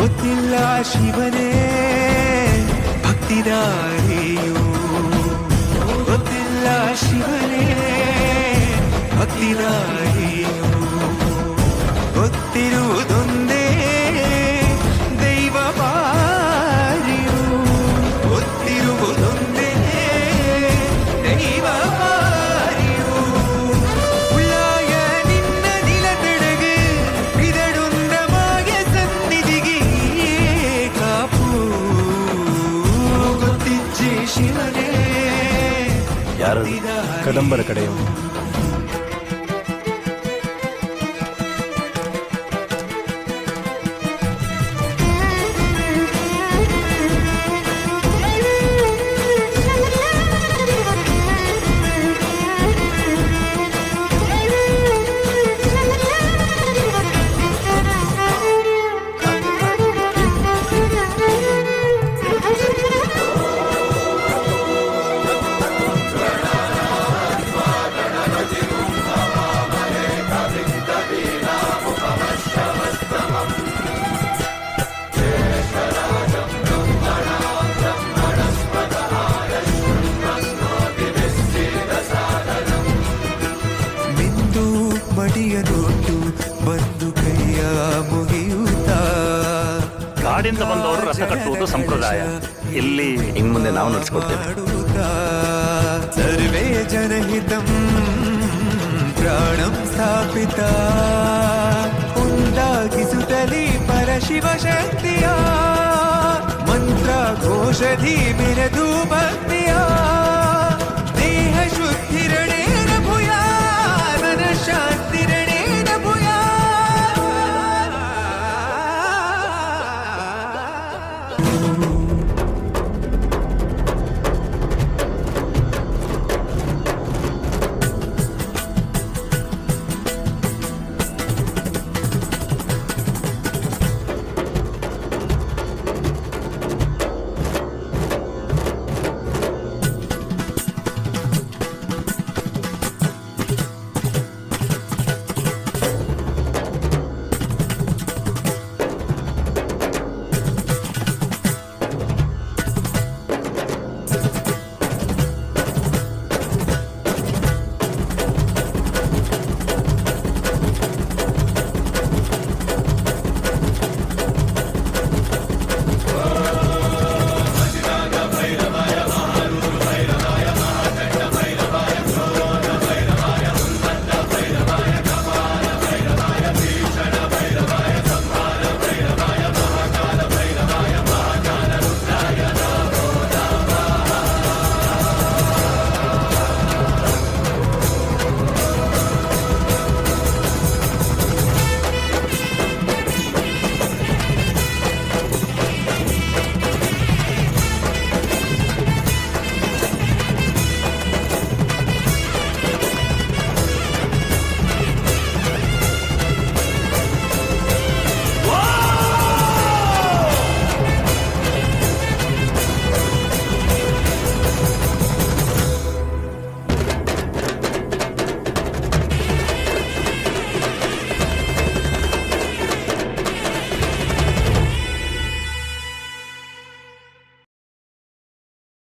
ಗೊತ್ತಿಲ್ಲ ಶಿವನೇ ಭಕ್ತಿದಾರಿಯು, ಗೊತ್ತಿಲ್ಲ ಶಿವನೇ ಭಕ್ತಿದಾರಿಯು, ಗೊತ್ತಿರುವುದೊಂದೇ ದೈವ ಪಾರಿಯು, ಗೊತ್ತಿರುವುದೊಂದೇ ದೈವ ಪಾರಿಯು. ಉಳ್ಳಾಯ ನಿನ್ನ ನಿಲತೆಡೆಗೆ ಇದಡೊಂದಮಾಯ ಸನ್ನಿಧಿಗೆ ಕಾಪು, ಗೊತ್ತಿಚ್ಚೆ ಶಿವನೇ. ಯಾರು? ಕದಂಬರ ಕಡೆಯವರು. ಮಡಿಯನೊಟ್ಟು ಬಂದು ಕೈಯ ಮುಗಿಯುತ್ತಾ, ಕಾಡಿಂದ ಬಂದವರು ರಥ ಕಟ್ಟುವುದು ಸಂಪ್ರದಾಯ. ಇಲ್ಲಿ ಇನ್ನು ಮುಂದೆ ನಾವು ನಡೆಸ್ಕೊಡ್ತೇವೆ. ಸರ್ವೇ ಜನಹಿತಂ ಪ್ರಾಣಂ ಸ್ಥಾಪಿತ, ಉಂಟಾಗಿಸುತ್ತಲೇ ಪರಶಿವ ಶಕ್ತಿಯ ಮಂತ್ರ ಘೋಷಧಿ ಮೆರೆದು ಭಕ್ತಿಯ.